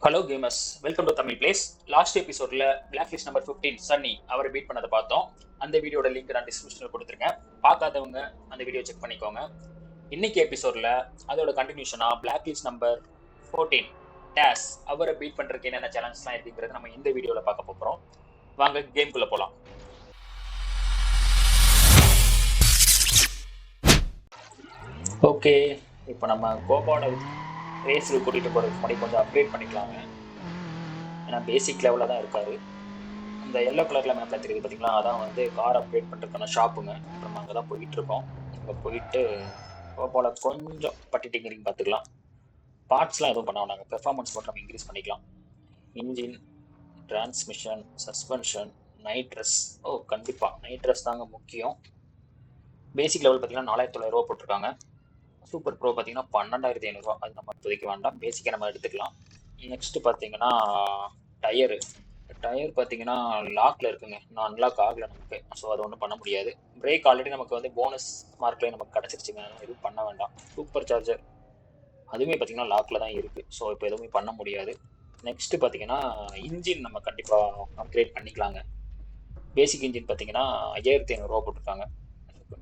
Hello gamers, welcome to Tamil place. Last எபிசோட்ல black list number 15 Sunny அவரை beat பண்ணதை பார்த்தோம். அந்த வீடியோட லிங்க் நான் டிஸ்கிரிப்ஷனில் கொடுத்துருக்கேன். பார்க்காதவங்க அந்த வீடியோ செக் பண்ணிக்கோங்க. இன்னைக்கு எபிசோட்ல அதோட கண்டினியூஷனா பிளாக் லிஸ்ட் நம்பர் 14 டேஸ் அவரை பீட் பண்றதுக்கு என்னென்ன சேலஞ்சஸ்லாம் இருக்குங்கிறது நம்ம இந்த வீடியோல பார்க்க போகிறோம். வாங்க கேம்குள்ள போகலாம். ஓகே, இப்போ நம்ம கோபால ரேஸுக்கு கூட்டிகிட்டு போகிறதுக்கு முன்னாடி கொஞ்சம் அப்டேட் பண்ணிக்கலாங்க. ஏன்னா பேசிக் லெவலில் தான் இருக்காரு. இந்த எல்லோ கலரில் மேப்பில் தெரியுது பார்த்தீங்களா, அதான் வந்து கார் அப்டேட் பண்ணுறதுக்கான ஷாப்புங்க. நம்ம அங்கே தான் போயிட்டுருக்கோம். அங்கே போயிட்டு கோபால கொஞ்சம் பட்டி டிங்கரிங் பார்த்துக்கலாம். பார்ட்ஸ்லாம் எதுவும் பண்ண வேண்டாங்க, பெர்ஃபார்மன்ஸ் மட்டும் நம்ம இன்க்ரீஸ் பண்ணிக்கலாம். Engine, transmission, suspension, nitrous. கண்டிப்பாக நைட்ரஸ் தாங்க முக்கியம். பேசிக் லெவல் பார்த்தீங்கன்னா 4900 போட்டிருக்காங்க. சூப்பர் ப்ரோ பார்த்தீங்கன்னா 12500. அது நம்ம இப்போதைக்கு வேண்டாம், பேசிக்காக நம்ம எடுத்துக்கலாம். நெக்ஸ்ட் பார்த்தீங்கன்னா டயரு பார்த்தீங்கன்னா லாக்ல இருக்குங்க, நான் அன்லாக் ஆகலை நமக்கு. ஸோ அது ஒன்றும் பண்ண முடியாது. பிரேக் ஆல்ரெடி நமக்கு வந்து போனஸ் மார்க்லேயே நமக்கு கிடச்சிருச்சுங்க, எதுவும் பண்ண வேண்டாம். சூப்பர் சார்ஜர் அதுவுமே பார்த்தீங்கன்னா லாக்ல தான் இருக்குது. ஸோ இப்போ எதுவுமே பண்ண முடியாது. நெக்ஸ்ட் பார்த்தீங்கன்னா இன்ஜின் நம்ம கண்டிப்பாக அப்கிரேட் பண்ணிக்கலாங்க. பேசிக் இன்ஜின் பார்த்தீங்கன்னா 5500 போட்டிருக்காங்க.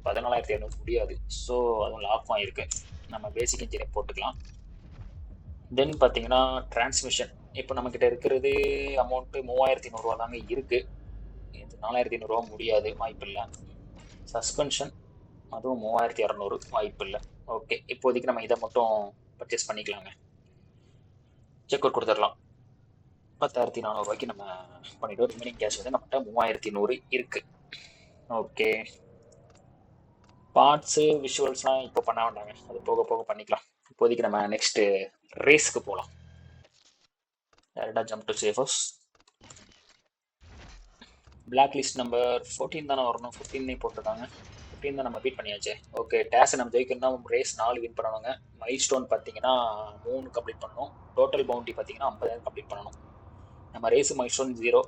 14500 முடியாது. ஸோ அதுவும் லாக் ஆகிருக்கு. நம்ம பேசிக் இன்ஜினை போட்டுக்கலாம். தென் பார்த்தீங்கன்னா டிரான்ஸ்மிஷன் இப்போ நம்மக்கிட்ட இருக்கிறது அமௌண்ட்டு 3100 தாங்க இருக்குது. இது 4500 முடியாது, வாய்ப்பு இல்லை. சஸ்பென்ஷன் அதுவும் 3200, வாய்ப்பு இல்லை. ஓகே, இப்போதைக்கு நம்ம இதை மட்டும் பர்ச்சேஸ் பண்ணிக்கலாங்க. செக் அவுட் கொடுத்துடலாம். 10400 நம்ம பண்ணிவிடுவோம். ரிமைனிங் கேஷ் வந்து நம்மகிட்ட 3100 இருக்குது. ஓகே, பார்ட்ஸு விஷுவல்ஸ்லாம் இப்போ பண்ண வேண்டாங்க, அது போக போக பண்ணிக்கலாம். இப்போதைக்கு நம்ம நெக்ஸ்ட்டு ரேஸ்க்கு போகலாம். டேரெக்டாக jump to safe house. Black list number 14 தானே வரணும், 15 போட்டிருக்காங்க. 15 தான் நம்ம பீட் பண்ணியாச்சு. ஓகே, டேஸை நம்ம ஜெயிக்கணும்னா ரேஸ் 4 வின் பண்ணணுங்க. மைல் ஸ்டோன் பார்த்தீங்கன்னா 3 கம்ப்ளீட் பண்ணணும். டோட்டல் பவுண்டி பார்த்தீங்கன்னா 50,000 கம்ப்ளீட் பண்ணணும். நம்ம ரேஸ் மைல் ஸ்டோன் 0,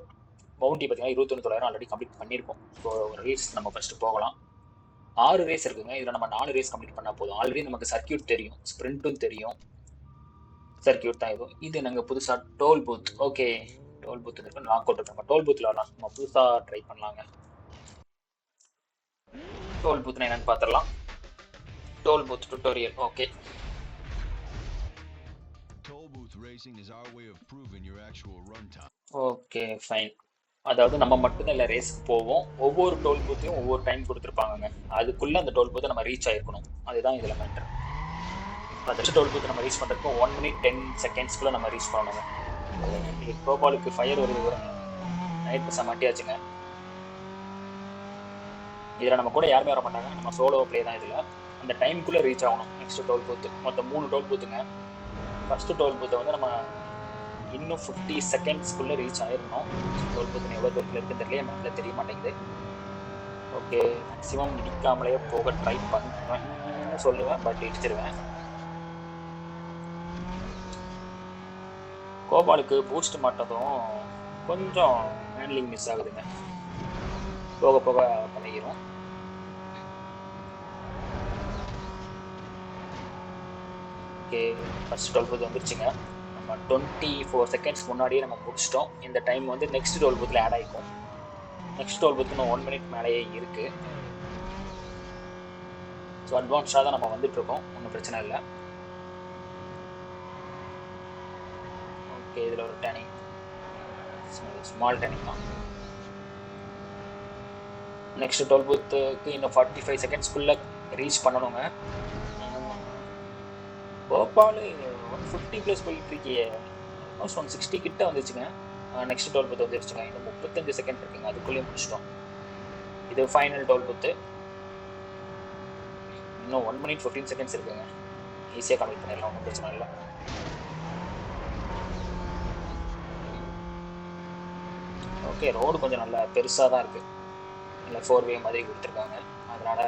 பவுண்டி பார்த்தீங்கன்னா 29,000 ஆல்ரெடி கம்ப்ளீட் பண்ணியிருக்கோம். ஸோ ரேஸ் நம்ம ஃபஸ்ட்டு போகலாம். 6 ரேஸ் இருக்குங்க, இதில் நம்ம 4 ரேஸ் கம்ப்ளீட் பண்ணால் போதும். ஆல்ரெடி நமக்கு சர்க்கியூட் தெரியும், ஸ்ப்ரிண்ட்டும் தெரியும். சர்க்கியூட் தான் இது நாங்கள் புதுசாக toll booth. Okay, toll booth இருக்கு, லாக் அவுட் இருக்கு. நம்ம டோல் பூத்தில் வரலாம், நம்ம புதுசாக ட்ரை பண்ணலாங்க. டோல் பூத்னா என்னன்னு பார்த்துடலாம். Toll booth tutorial. Okay, okay fine. அதாவது நம்ம மட்டும்தான் இல்லை ரேஸ்க்கு போவோம். ஒவ்வொரு டோல் பூத்தையும் ஒவ்வொரு டைம் கொடுத்துருப்பாங்க. அதுக்குள்ளே அந்த டோல் பூத்தை நம்ம ரீச் ஆகிருக்கணும், அதுதான் இதில் மேட்டர். ஃபஸ்ட்டு டோல் பூத்தை நம்ம ரீச் பண்ணுறதுக்கு 1 minute 10 seconds நம்ம ரீச் பண்ணணுங்க. கோபாலுக்கு ஃபயர் வருது வருங்க. நைட் பஸ்ஸாக மாட்டியாச்சுங்க. இதில் நம்ம கூட யாருமே வர மாட்டாங்க, நம்ம சோலோ ப்ளே தான். இதில் அந்த டைமுக்குள்ளே ரீச் ஆகணும். நெக்ஸ்ட் டோல் பூத்து மொத்தம் 3 டோல் பூத்துங்க. ஃபஸ்ட்டு டோல் பூத்தை வந்து நம்ம இன்னும் 50 seconds ரீச் ஆகிடணும். டோல் பூத்து எவ்வளோ தூரத்தில் இருக்குன்னு தெரியல, மேப்பில் தெரிய மாட்டேங்குது. ஓகே, மேக்ஸிமம் இடிக்காமலே போக ட்ரை பண்ணுவேன் சொல்லுவேன், பட் இடிச்சிருவேன். கோபாலுக்கு பூஸ்ட் மாட்டதும் கொஞ்சம் ஹேண்ட்லிங் மிஸ் ஆகுதுங்க, போக போக பழகிரும். ஓகே, ஃபஸ்ட் 12 பூத் வந்துருச்சுங்க. நம்ம 24 seconds முன்னாடியே நம்ம முடிச்சிட்டோம். இந்த டைம் வந்து நெக்ஸ்ட் டோல் பூத்தில் ஆட் ஆகிக்கும். நெக்ஸ்ட் டோல் பூத் இன்னும் 1 minute மேலேயே இருக்குது. ஸோ அட்வான்ஸாக தான் நம்ம வந்துட்டுருக்கோம், ஒன்றும் பிரச்சனை இல்லை. ஓகே, இதில் ஒரு டேனிங், ஸ்மால் டேனிங் தான். நெக்ஸ்ட் டோல் பூத்துக்கு இன்னும் 45 seconds ரீச் பண்ணணுங்க. கோபால் 150+ போயிட்டு இருக்கியே, ஆல்மோஸ்ட் 160 கிட்ட வந்துச்சுங்க. நெக்ஸ்ட் டோல் பூத்து வந்துருச்சுங்க. இன்னும் 35 செகண்ட் இருக்குங்க, அதுக்குள்ளேயே முடிச்சிட்டோம். இது ஃபைனல் டோல் பூத்து. இன்னும் 1 minute 15 seconds இருக்குங்க, ஈஸியாக கம்ப்ளீட் பண்ணிடலாம், ஒன்றும் பிரச்சனை இல்லை. ஓகே, ரோடு கொஞ்சம் நல்லா பெருசாக தான் இருக்குது, இல்லை 4-way மாதிரி கொடுத்துருக்காங்க, அதனால்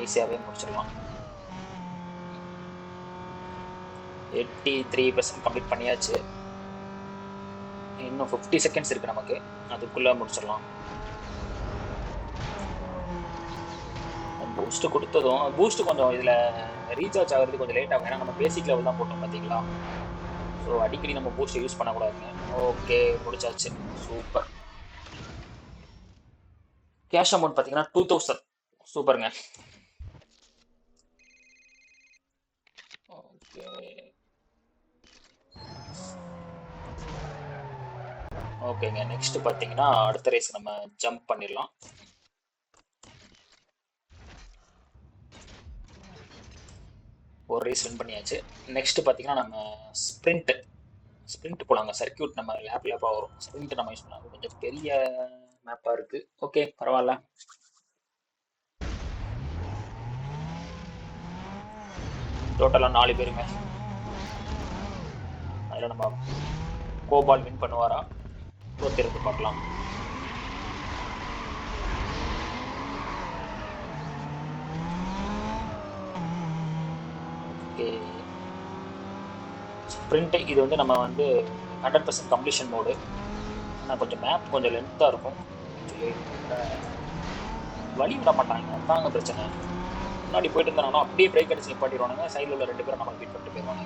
ஈஸியாகவே முடிச்சிடலாம். 83% கம்ப்ளீட் பண்ணியாச்சு. இன்னும் 50 seconds இருக்குது நமக்கு, அதுக்குள்ளே முடிச்சிடலாம். பூஸ்ட்டு கொடுத்ததும் பூஸ்ட்டு கொஞ்சம் இதில் ரீசார்ஜ் ஆகிறது கொஞ்சம் லேட் ஆகும், ஏன்னா நம்ம பேசிக் லெவல் தான் போட்டோம் பார்த்தீங்களா. ஸோ அடிக்கடி நம்ம பூஸ்ட் யூஸ் பண்ணக்கூடாதுங்க. ஓகே, முடிச்சாச்சு. சூப்பர். கேஷ் அமௌண்ட் பார்த்தீங்கன்னா 2000. சூப்பருங்க. ஓகே ஓகேங்க. நெக்ஸ்ட் பார்த்தீங்கன்னா அடுத்த ரேஸ் நம்ம ஜம்ப் பண்ணிடலாம். ஒரு ரேஸ் வின் பண்ணியாச்சு. நெக்ஸ்ட் பார்த்தீங்கன்னா நம்ம ஸ்ப்ரிண்ட் போலாங்க. சர்க்கியூட் நம்ம லேப்பாக வரும். ஸ்ப்ரிண்ட் நம்ம யூஸ் பண்ணலாம். கொஞ்சம் பெரிய மேப்பாக இருக்குது. ஓகே, பரவாயில்ல. டோட்டலாக 4 பேருங்க. அதில் நம்ம கோபால் வின் பண்ணுவாரா தோத்திருந்து பார்க்கலாம். ஓகே, ஸ்ப்ரிண்ட் இது வந்து நம்ம வந்து 100% கம்ப்ளீஷன் மோடு. ஆனால் கொஞ்சம் மேப் கொஞ்சம் லென்த்தாக இருக்கும். ஆக்சுவலி வழி விட மாட்டாங்க, அதாங்க பிரச்சனை. முன்னாடி போயிட்டு இருந்தாங்கன்னா அப்படியே பிரேக் அடிச்சு நிப்பாட்டிடுவானுங்க. சைடில் உள்ள 2 பேரும் நம்ம பீட் பண்ணிட்டு போயிடுவாங்க.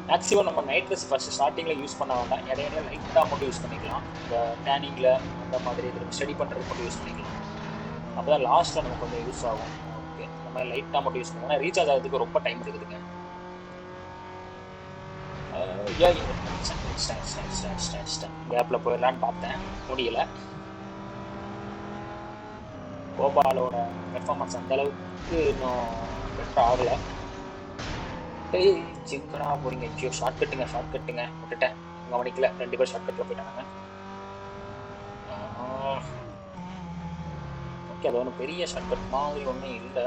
மேக்ஸிமம் நம்ம நைட்ரஸ் ஃபர்ஸ்ட் ஸ்டார்டிங்கில் யூஸ் பண்ண வேண்டாம். இடையில லைட்டாக மட்டும் யூஸ் பண்ணிக்கலாம். இந்த டேனிங்கில் அந்த மாதிரி இதில் ஸ்டடி பண்ணுறதுக்கு மட்டும் யூஸ் பண்ணிக்கலாம். அப்போ தான் லாஸ்ட்டில் நமக்கு கொஞ்சம் யூஸ் ஆகும். ஓகே, இந்த மாதிரி லைட்டாக மட்டும் யூஸ் பண்ணுவோம். ரீசார்ஜ் ஆகிறதுக்கு ரொம்ப டைம் எடுக்குதுங்க. கேப்பில் போயிடலான்னு பார்த்தேன், முடியல. கோபாலோட பெர்ஃபார்மன்ஸ் அந்த அளவுக்கு இன்னும் பெட்டர் ஆகலை. சிங்கடா போறீங்க. ஐயோ, ஷார்ட் கட்டுங்க விட்டுட்டேன். கவனிக்கல, 2 பேர் ஷார்ட் கட்டில் போயிட்டாங்க. ஓகே, அது ஒன்றும் பெரிய ஷார்ட் கட் மாதிரி ஒன்றும் இல்லை.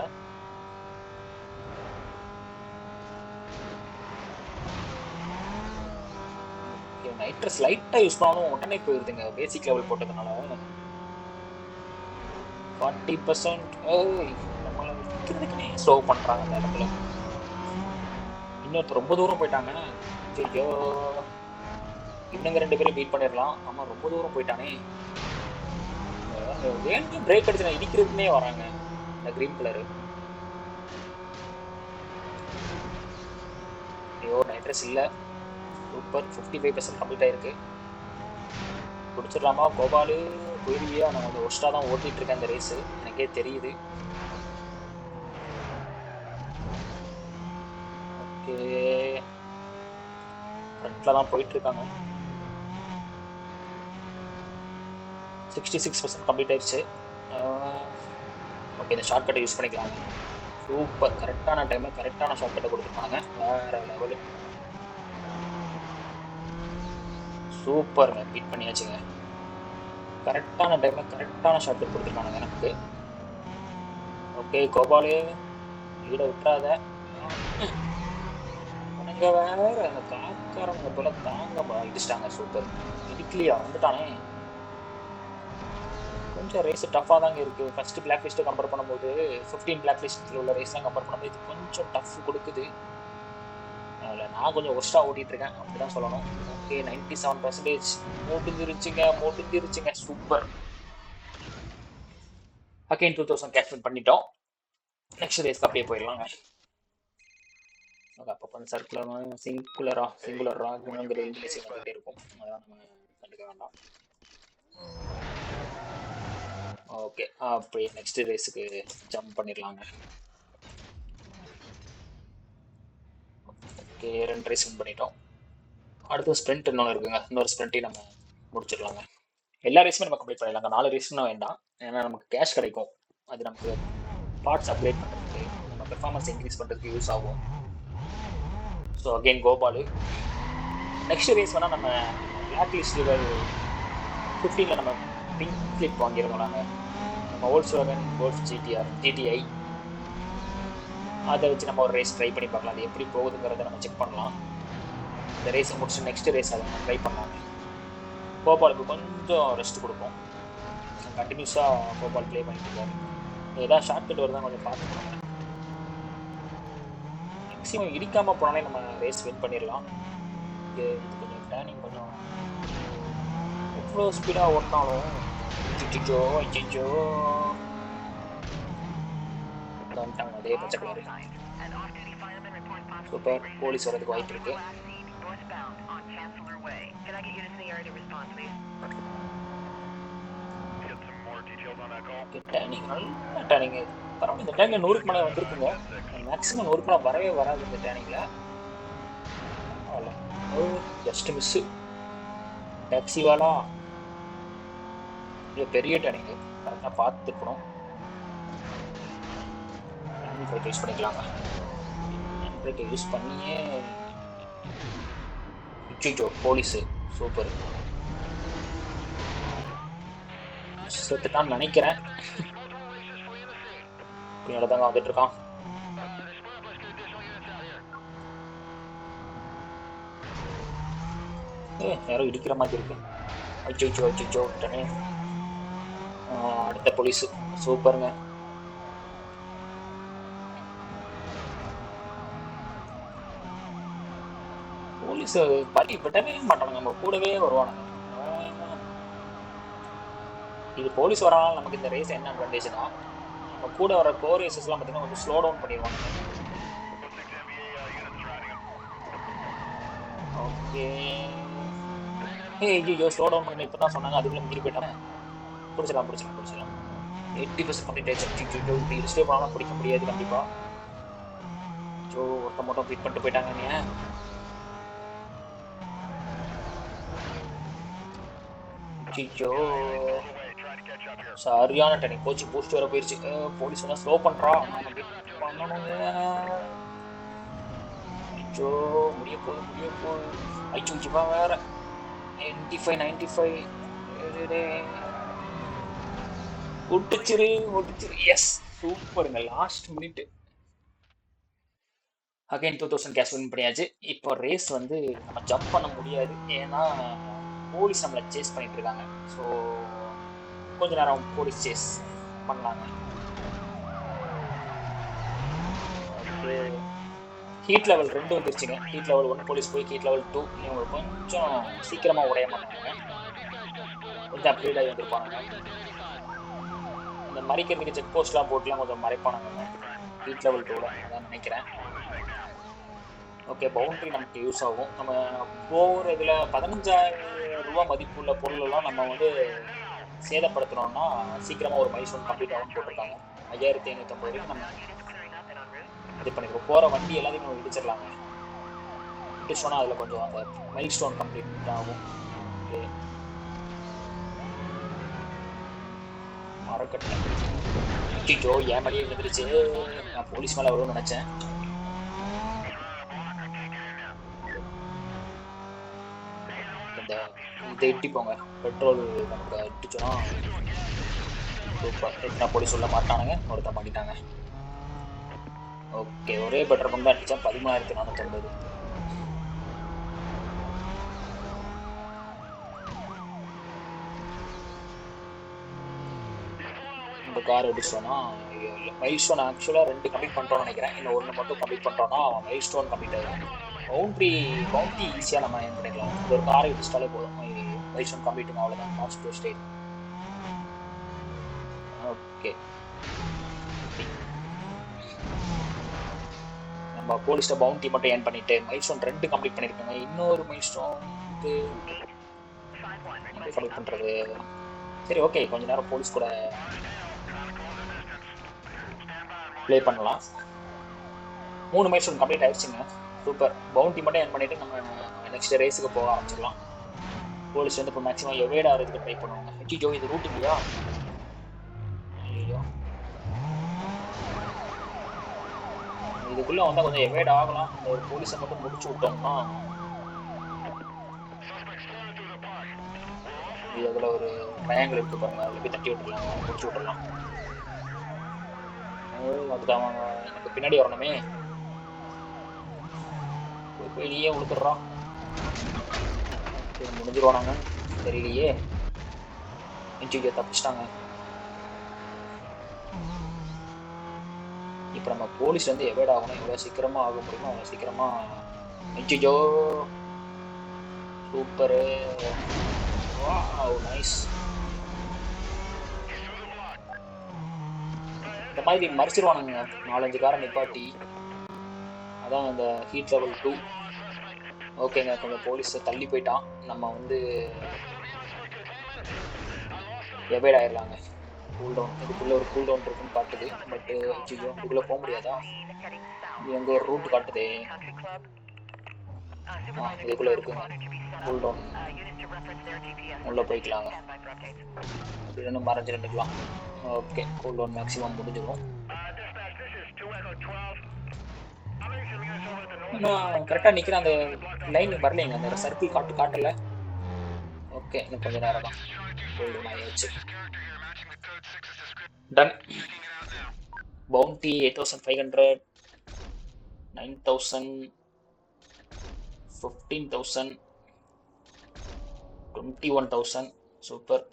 ஓகே, நைட்ரஸ் லைட்டாக யூஸ் பண்ணாலும் உடனே போயிருதுங்க பேசிக் லெவல் போட்டதுனால. 40%. நம்மளை விற்கிறதுக்குன்னே ஸ்லோ பண்ணுறாங்க அந்த இடத்துல. இன்னொருத்தர் ரொம்ப தூரம் போயிட்டாங்க. ஐயோ, இன்னுங்க 2 பேரும் பீட் பண்ணிடலாம். ஆமாம், ரொம்ப தூரம் போயிட்டானே. வேணும் பிரேக் அடிச்சு நான் இடிக்கிறதுக்குனே வராங்க இந்த கிரீன் கலரு. ஐயோ, நைட்ரஸ் இல்லை. சூப்பர், 55% கம்ப்ளீட் ஆயிருக்கு. பிடிச்சிடலாமா கோபாலு? போயிருவியா? நான் கொஞ்சம் ஒஸ்ட்டாக தான் ஓட்டிகிட்டு இருக்கேன் இந்த ரேஸு, எனக்கே தெரியுது. ஓகே, ஃப்ரண்ட்டில் தான் போயிட்டுருக்காங்க. 66% கம்ப்ளீட் ஆயிடுச்சு. ஓகே, இந்த ஷார்ட் கட்டை யூஸ் பண்ணிக்கலாங்க. சூப்பர், கரெக்டான டைமில் கரெக்டான ஷார்ட் கட்டை கொடுத்துருக்காங்க. வேறு லெவலு. சூப்பருங்க, பீட் பண்ணியாச்சுங்க. கரெக்டான டைமில் கரெக்டான ஷார்ட் கட் கொடுத்துருக்கானுங்க நமக்கு. ஓகே கோபாலு, வீடை விட்டுறாத. உனங்க வேற அந்த காக்காரங்க போல தாங்க இடிச்சிட்டாங்க. சூப்பர், இடிக்கலையா? வந்துட்டானே. கொஞ்சம் ரேஸ் டஃப்பாக தாங்க இருக்குது. ஃபஸ்ட்டு பிளாக் லிஸ்ட்டை கம்பேர் பண்ணும்போது 15 பிளாக் லிஸ்ட்டில் உள்ள ரேஸ்லாம் கம்பேர் பண்ணும்போது இது கொஞ்சம் டஃப் கொடுக்குது. அதில் நான் கொஞ்சம் ஒர்ஸ்ட்டாக ஓட்டிகிட்ருக்கேன், அப்படி தான் சொல்லணும். ஓகே, 97% முடிஞ்சிருச்சுங்க. சூப்பர். அகைன் 2000 கேஷ் வின் பண்ணிட்டோம். நெக்ஸ்ட் ரேஸ்க்கு அப்படியே போயிடலாங்க. அப்போ சர்க்குலராக சிங்குலராக இங்கிலீஷ் வந்துகிட்டே இருக்கும். அதான் நம்ம கண்டுக்க வேண்டாம். ஓகே, அப்படியே நெக்ஸ்ட் ரேஸுக்கு ஜம்ப் பண்ணிடலாங்க. ஓகே, 2 ரேஸ் வின் பண்ணிட்டோம். அடுத்து ஸ்ப்ரிண்ட் இன்னொன்று இருக்குங்க. இன்னொரு ஸ்ப்ரிண்ட்டையும் நம்ம முடிச்சிடலாங்க. எல்லா ரேஸுமே நம்ம கம்ப்ளீட் பண்ணிடலாங்க. 4 ரேஸ்லாம் வேண்டாம், ஏன்னா நமக்கு கேஷ் கிடைக்கும். அது நமக்கு பார்ட்ஸ் அப்கிரேட் பண்ணுறதுக்கு, நம்ம பெர்ஃபார்மன்ஸ் இன்க்ரீஸ் பண்ணுறதுக்கு யூஸ் ஆகும். So again Gopalu. Next race வேணால் நம்ம பிளாக் லிஸ்ட் லெவல் 15 நம்ம பிங்க் கிளிப் வாங்கியிருந்தோம் நாங்கள். நம்ம Volkswagen Golf GTI அதை வச்சு நம்ம ஒரு ரேஸ் ட்ரை பண்ணி பார்க்கலாம். அது எப்படி போகுதுங்கிறத நம்ம செக் பண்ணலாம். இந்த ரேஸை முடிச்சு நெக்ஸ்ட் ரேஸ் அதை நம்ம ட்ரை பண்ணலாம். கோபாலுக்கு கொஞ்சம் ரெஸ்ட் கொடுப்போம். கண்டினியூஸாக கோபால் ப்ளே பண்ணிட்டு இருக்காரு. ஏதாவது ஷார்ட் கட் வருதான் கொஞ்சம் பார்த்துக்கோங்க. மேக்ஸிமம் இடிக்காமல் போனாலே நம்ம ரேஸ் வின் பண்ணிடலாம். இது கொஞ்சம் டேர்னிங் கொஞ்சம் எவ்வளோ ஸ்பீடாக ஓட்டினாலும் ஐயோ வந்துட்டாங்க அதே பச்சை கலரு. சூப்பர், போலீஸ் வரதுக்கு வாய்ப்பு இருக்கு. டேர்னிங் நல்ல டேர்னிங். பரவாயில்ல, இந்த டேர்னில் 100க்கு மேலே வந்திருக்குங்க. மேக்ஸிமம் 100க்கு மேலே வரவே வராது இந்த டேர்னிங்கில். பரவாயில்ல, ஜஸ்ட் மிஸ்ஸு. டாக்ஸி வாலா, இது பெரிய டேர்னிங்கு, கரெக்டாக பார்த்துக்கணும். ஹேண்ட் பிரேக் யூஸ் பண்ணிக்கலாங்க. ஹேண்ட் பிரேக்கை யூஸ் பண்ணியே போலீஸு சூப்பர் செத்துட்டான்னு நினைக்கிறேன். பின்னாடி தாங்க வந்துட்டு இருக்கான். யாரோ இடிக்கிற மாதிரி இருக்கு. அச்சோ விட்டனே. அடுத்த போலீஸ் சூப்பருங்க. போலீஸ் பழி விடவே மாட்டானுங்க, நம்ம கூடவே வருவானுங்க. இது போலீஸ் வரனால நமக்கு இந்த ரேஸ் என்ன அட்வான்டேஜ்னா, நம்ம கூட வர கோ ரேசஸ்லாம் பார்த்தீங்கன்னா கொஞ்சம் ஸ்லோ டவுன் பண்ணிடுவாங்க. ஓகே, ஐயோ ஸ்லோ டவுன் பண்ணி இப்போ தான் சொன்னாங்க, அதுக்குள்ளே முடி போயிட்டாங்க. பிடிச்சலாம் 80% கம்ப்ளீட் ஆயிடுச்சு. இப்படி ரிஸ்டே பண்ணாலும் பிடிக்க முடியாது கண்டிப்பாக. ஸோ ஒருத்த மட்டும் ஃபிட் பண்ணிட்டு போயிட்டாங்க. நீங்கள் சிச்சோ சரியான டெனிக் கோச்சு பூஸ்ட் வர போயிடுச்சு. போலீஸ் வந்து ஸ்லோ பண்ணுறா, பண்ணணுங்க. ஐயோ முடிய போகுது. ஐயோ வேற 95 ஒட்டிச்சிரு. எஸ் சூப்பருங்க, last minute again 2000 cash win பண்ணியாச்சு. இப்போ ரேஸ் வந்து நம்ம ஜம்ப் பண்ண முடியாது, ஏன்னா போலீஸ் நம்மளை சேஸ் பண்ணிட்டு இருக்காங்க. ஸோ கொஞ்ச நேரம் போலீஸ் சேஸ் பண்ணலாங்க. ஹீட் லெவல் 2 வந்துருச்சுங்க. ஹீட் லெவல் 1 போலீஸ் போய் ஹீட் லெவல் 2 இவங்க கொஞ்சம் சீக்கிரமாக உடைய மாட்டாங்க, கொஞ்சம் அப்கிரேட் ஆகி வந்திருப்பானுங்க. இந்த மறைக்கிறதுக்கு செக் போஸ்ட்லாம் போட்டுலாம் கொஞ்சம் மறைப்பானுங்க ஹீட் லெவல் 2ல, அதான் நினைக்கிறேன். ஓகே, பவுண்ட்ரி நமக்கு யூஸ் ஆகும். நம்ம போகிற இதில் 15,000 ரூபா மதிப்புள்ள பொருளெல்லாம் நம்ம வந்து சேதப்படுத்தணும்னா சீக்கிரமாக ஒரு மைல்ஸ்டோன் கம்ப்ளீட் ஆகும்னு போட்டிருக்காங்க. 5550 வரைக்கும் நம்ம இது பண்ணிக்கிறோம். போகிற வண்டி எல்லாத்தையும் நம்ம இடிச்சிடலாங்க. இடிச்சோன்னா அதில் கொஞ்சம் அந்த மைல்ஸ்டோன் கம்ப்ளீட் ஆகும். ஓகே, மறக்கட்டேன். ஐயோ என் மடியே விழுந்துருச்சு. நான் போலீஸ் மேலே வரும்னு நினச்சேன். இந்த இதை இட்டிப்போங்க, பெட்ரோல் நமக்கு இட்டிச்சோன்னா சூப்பர். எத்தனை போலீஸ் சொல்ல மாட்டானுங்க, ஒருத்த மாட்டிட்டாங்க. ஓகே, ஒரே பெட்ரோல் பங்க் தான் அடித்தேன், 13,450. இந்த கார் அடிச்சோன்னா மைல்ஸ்டோன் ஆக்சுவலாக 2 கம்ப்ளீட் பண்ணுறோன்னு நினைக்கிறேன். இன்னும் 1 மட்டும் கம்ப்ளீட் பண்ணுறோன்னா மைல்ஸ்டோன் கம்ப்ளீட் ஆகிடும். பவுண்ட்ரி ஈஸியாக நம்ம ஏன் பண்ணிடலாம். இந்த ஒரு காரை இடிச்சிட்டாலே போதும், மைல்ஸ்டோன் கம்ப்ளீட்டுங்க, அவ்வளோதான். மார்ச் டூ ஸ்டேட். ஓகே, நம்ம போலீஸ்ட பவுண்டி மட்டும் ஏர்ன் பண்ணிட்டு மைல்ஸ்டோன் 2 கம்ப்ளீட் பண்ணியிருக்காங்க. இன்னொரு மைல்ஸ்டோன் கம்ப்ளீட் பண்ணுறது. சரி ஓகே, கொஞ்ச நேரம் போலீஸ் கூட ப்ளே பண்ணலாம். 3 மைல்ஸ்டோன் கம்ப்ளீட் ஆயிடுச்சுங்க. சூப்பர். பவுண்டி மட்டும் ஏர்ன் பண்ணிட்டு நம்ம நெக்ஸ்ட் ரேஸுக்கு போக ஆரம்பிச்சிடலாம். போலீஸ் வந்து இப்போ மேக்ஸிமம் எவேட் ஆகிறதுக்கு ட்ரை பண்ணுவாங்க. ஐயோ இது ரூட் இல்லையா? ஐயோ இதுக்குள்ளே வந்தால் கொஞ்சம் எவேட் ஆகலாம். இந்த ஒரு போலீஸை மட்டும் முடிச்சு விட்டோம்னா அதில் ஒரு ட்ரையாங்கிள் இருக்கு பாருங்க, அதில் போய் தட்டி விட்டுடலாம், முடிச்சு விட்டுடலாம். அதுக்கு அவன் எனக்கு பின்னாடி வரணுமே, போய் நீயே உழுத்துடுறான். முடிஞ்சிருவானாங்க தெரியலையே. இன்ஜினியர் தப்பிச்சிட்டாங்க. இப்போ நம்ம போலீஸ் வந்து எவேட் ஆகணும், எவ்வளோ சீக்கிரமாக ஆக முடியுமோ அவ்வளோ சீக்கிரமாக. இன்ஜிஜோ சூப்பரு, வாவ் நைஸ். இந்த மாதிரி மறைச்சிருவானுங்க 4-5 காரை நிப்பாட்டி. அதான் இந்த ஹீட் லெவல் 2. ஓகேங்க, கொஞ்சம் போலீஸ் தள்ளி போயிட்டான். நம்ம வந்து எவைட் ஆயிடலாங்க. கூல் டவுன் இதுக்குள்ளே ஒரு கூல் டவுன் இருக்குன்னு காட்டுது. பட்டு ஐயோ இதுக்குள்ளே போக முடியாதா? எங்கே ஒரு ரூட் காட்டுதே. இதுக்குள்ளே இருக்குங்க கூல் டவுன். உள்ளே போய்க்கலாங்க. இல்லைன்னு மறைஞ்சு நின்றுக்கலாம். ஓகே, கூல் டவுன் மேக்ஸிமம் முடிஞ்சிடும். நான் கரெக்டாக நிற்கிறேன். அந்த லைன் வரலைங்க, அந்த சர்க்கிள் காட்டல. ஓகே, இன்னும் கொஞ்சம் நேரம் தான். கூல் டவுன் ஆகியாச்சு. டன். பவுண்டி 8500, 9000, 15,000, 21,000. சூப்பர்.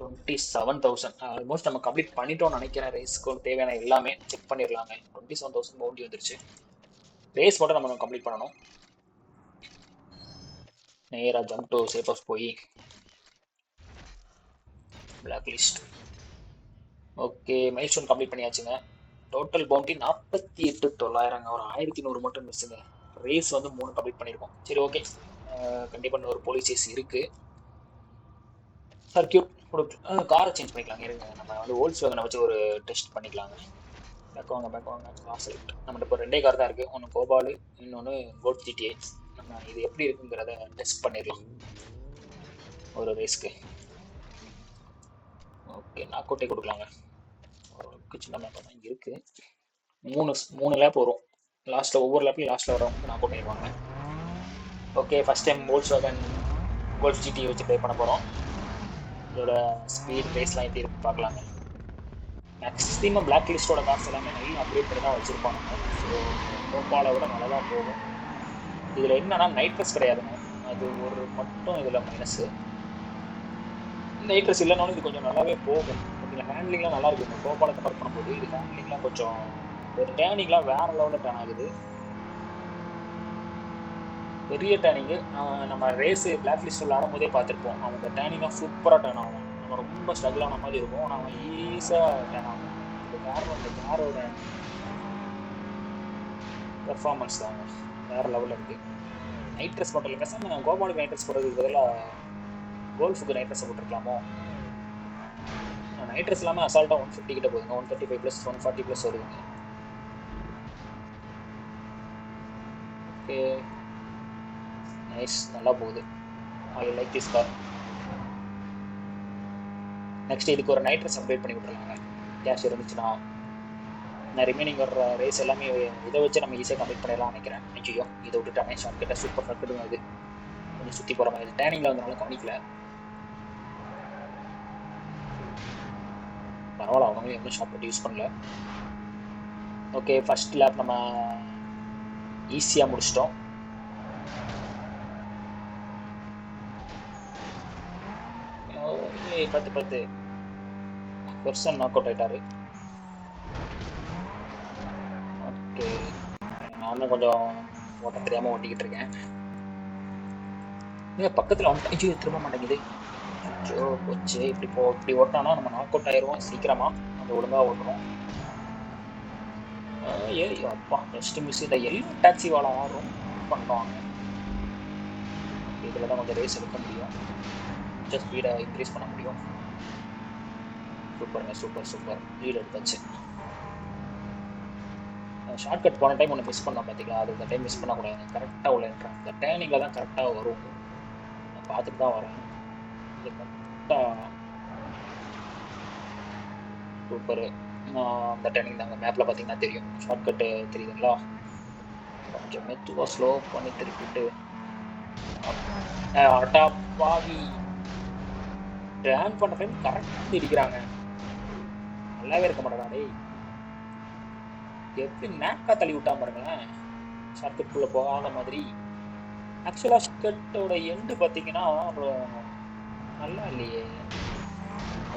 27,000. ஆல்மோஸ்ட் நம்ம கம்ப்ளீட் பண்ணிட்டோம்னு நினைக்கிறேன். ரேஸ்க்கு தேவையான எல்லாமே செக் பண்ணிடலாங்க. 27,000 பவுண்டி வந்துருச்சு. ரேஸ் மட்டும் நம்ம கம்ப்ளீட் பண்ணணும். நேராக ஜம்ப் டு சேஃப் ஹவுஸ் போய் black list. Okay, milestone complete பண்ணியாச்சுங்க. Total bounty 48,900. ஒரு 1,100 மட்டும் மிஸ்ஸுங்க. ரேஸ் வந்து 3 கம்ப்ளீட் பண்ணியிருக்கோம். சரி, ஓகே. கண்டிப்பாக ஒரு போலீஸ் சேஸ் இருக்குது. சர்க்கியூட் கொடுத்து காரை சேஞ்ச் பண்ணிக்கலாங்க. இருங்க, நம்ம வந்து வோல்க்ஸ்வேகனை வச்சு ஒரு டெஸ்ட் பண்ணிக்கலாங்க. பேக் வாங்க. Car select. நம்மகிட்ட இப்போ 2 கார் தான் இருக்குது. ஒன்று கோபாலு, இன்னொன்று கோல்ஃப் ஜிடிஏ. நம்ம இது எப்படி இருக்குங்கிறத டெஸ்ட் பண்ணிடலாம் ஒரு ரேஸ்க்கு. ஓகே, நாக்கோட்டே கொடுக்கலாங்க. சின்ன மேப் தான் இங்கே இருக்குது. 3 லேப் வரும். லாஸ்ட்டில் ஒவ்வொரு லேப்லையும் லாஸ்ட்டில் வரவங்க நாக்கோட் ஆயிடுவாங்க. Okay, first time Volkswagen golf GTA வச்சு ப்ளே பண்ண போகிறோம். இதோட ஸ்பீட் ரேஸ்லாம் எப்படி இருக்குன்னு பார்க்கலாங்க. மேக்ஸிமம் பிளாக் லிஸ்ட்டோட கார்ஸ் எல்லாமே நல்லா அப்கிரேட் பண்ணி தான் வச்சுருப்பாங்க. ஸோ கோபாலை விட நல்லா தான் போகும். இதில் என்னன்னா நைட்ரஸ் கிடையாதுங்க. அது ஒரு மட்டும் இதில் மைனஸு. நைட்ரஸ் இல்லைனாலும் இது கொஞ்சம் நல்லாவே போகும். இதில் ஹேண்ட்லிங்லாம் நல்லா இருக்குது. இந்த கோபாலை கம்பேர் பண்ணும்போது இது ஹேண்ட்லிங்லாம் கொஞ்சம் ஒரு டேர்னிங்லாம் வேறு லெவலில் டேர்ன் ஆகுது. பெரிய டேர்னிங்கு. நம்ம ரேஸு பிளாக் லிஸ்ட் விளாடும் போதே பார்த்துருப்போம். அவங்க டேர்னிங்லாம் சூப்பராக டேர்ன் ஆகும். நம்ம ரொம்ப ஸ்ட்ரகிள் ஆன மாதிரி இருக்கும். ஆனால் அவன் ஈஸியாக டேர்ன் ஆகும். இது காரணம் இந்த காரோட பெர்ஃபார்மன்ஸ் தாங்க வேறு லெவலில் இருக்குது. நைட்ரஸ் மட்டும் இல்லை, பேசாமல் கோபாலுக்கு நைட்ரஸ் போடுறதுக்கு பதிலாக கோல்ஃபுக்கு நைட்ரஸை போட்டிருக்கலாமோ. நைட்ரஸ் இல்லாமல் அசால்ட்டாக 150 கிட்ட போகுதுங்க. 135+, 140+ வருதுங்க. ஓகே, நைஸ், நல்லா போகுது. I like this car. Next இதுக்கு ஒரு நைட்ரஸ் அப்டேட் பண்ணி விட்டுருலாங்க கேஷ் இருந்துச்சுன்னா. நான் ரிமைனிங் வர ரேஸ் எல்லாமே இதை வச்சு நம்ம ஈஸியாக கம்ப்ளீட் பண்ணிடலாம் நினைக்கிறேன். ஐயோ, இதை விட்டுட்டானே. ஷார்ட் கட்டாக சூப்பர் கட்டுதுங்க. அது கொஞ்சம் சுற்றி போகிற மாதிரி டேனிங்கில் வந்தனால கவனிக்கல. பரவாயில்ல, அவங்களும் எவ்வளோ ஷார்ட் கட் யூஸ் பண்ணல. ஓகே, ஃபர்ஸ்ட் லேப் நம்ம ஈஸியாக முடிச்சிட்டோம். பத்து பெர்சன் நாக் அவுட் ஆயிட்டாரு. ஓகே, நானும் கொஞ்சம் ஓட்ட தெரியாமல் ஓட்டிக்கிட்டு இருக்கேன். பக்கத்தில் வந்துட்டு திரும்ப மாட்டேங்குது. ஐயோ போச்சு. இப்படி ஓட்டினா நம்ம நாக் அவுட் ஆயிடுவோம் சீக்கிரமா. நம்ம ஒழுங்காக ஓட்டணும். அப்பா ஜஸ்ட் மிஸ். இந்த எல்லோ டாக்ஸி வாழ ஆடுறோம் பண்ணுவாங்க. இதில் தான் கொஞ்சம் ரேஸ் எடுக்க முடியும். கொஞ்சம் ஸ்பீடை இன்க்ரீஸ் பண்ண முடியும். சூப்பருங்க, சூப்பர் லீட் எடுத்தாச்சு. ஷார்ட் கட் போன டைம் ஒன்று மிஸ் பண்ணோம் பார்த்தீங்களா? அது இந்த டைம் மிஸ் பண்ணக்கூடாது. கரெக்டாக உள்ள என்ட்ரான் இந்த டேர்னிங்கில் தான் கரெக்டாக வரும். நான் பார்த்துட்டு தான் வரேன். இது கரெக்டாக சூப்பரு. அந்த டேர்னிங் தாங்க மேப்பில் பார்த்தீங்கன்னா தெரியும். ஷார்ட் கட்டு தெரியுதுங்களா? கொஞ்சம் மெதுவாக ஸ்லோ பண்ணி திருப்பிட்டு அட்டா பாவி டேர்ன் பண்ணுற டைம் கரெக்டாக இடிக்கிறாங்க. நல்லாவே இருக்க மாட்டேடா டேய். எப்படி நேக்கா தள்ளி விட்டா பாருங்களேன். ஷார்ட் கட்டுக்குள்ளே போகாத மாதிரி. ஆக்சுவலாக ஷார்ட் எண்டு பார்த்தீங்கன்னா நல்லா இல்லையே.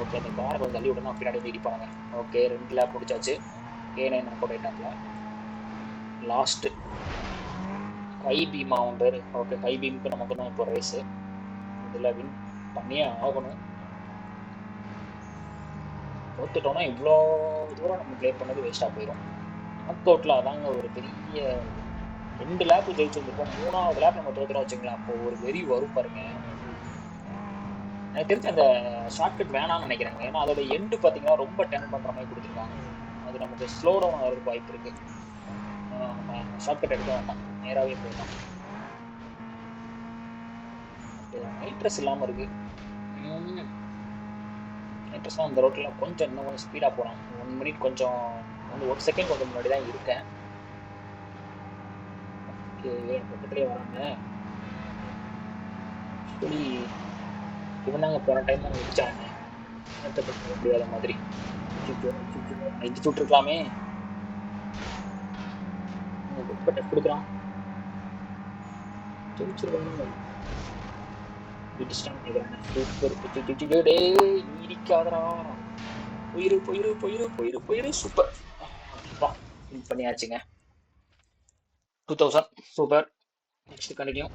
ஓகே, அந்த காரை கொஞ்சம் தள்ளி விடணும். பின்னாடி வந்து இடிப்பாங்க. ஓகே, 2 லேப் முடிச்சாச்சு. K9 நாக் அவுட் ஆயிட்டாங்களா? லாஸ்ட்டு ஹை பீம் ஆகுண்டாரு. ஓகே, ஹை பீமுக்கு நமக்கு தான் இப்போ ரேஸு. இதில் வின் பண்ணியே ஆகணும். தோத்துட்டோம்னா இவ்வளோ தூரம் நம்ம ப்ளே பண்ணது வேஸ்ட்டாக போயிடும். நாக் அவுட்டில் அதாங்க ஒரு பெரிய 2 லேப் ஜெயிச்சிருந்திருக்கோம். 3வது லேப் நம்ம தோத்துறோம் வச்சுங்களேன். அப்போ ஒரு வெறி வரும் பாருங்க. எனக்கு தெரிஞ்சு அந்த ஷார்ட்கட் வேணாம்னு நினைக்கிறேங்க. ஏன்னா அதோட எண்டு பார்த்தீங்கன்னா ரொம்ப டர்ன் பண்ற மாதிரி கொடுத்துருக்காங்க. அது நமக்கு ஸ்லோ டவுன் ஆகிறதுக்கு வாய்ப்பு இருக்கு. நம்ம ஷார்ட்கட் எடுக்க வேண்டாம், நேராகவே போயிடலாம். நைட்ரஸ் இல்லாமல் இருக்கு. நைட்ரஸ்லாம் அந்த ரோட்ல கொஞ்சம் இன்னும் கொஞ்சம் ஸ்பீடாக போகலாம். 1 மினிட் கொஞ்சம் ஒரு செகண்ட் கொஞ்சம் முன்னாடி தான் இருக்கேன். ஓகே, பக்கத்துலேயே வராங்க. ஆக்சுவலி இவன் தாங்க போன டைம் அவங்க இடிச்சாங்க. முடியாத மாதிரி இடிச்சு விட்டுருக்கலாமே. ரொம்ப டஃப் கொடுக்குறான். இடிக்காதரா. போயிரு சூப்பர். பண்ணியாச்சுங்க. 2000 super. Next continue.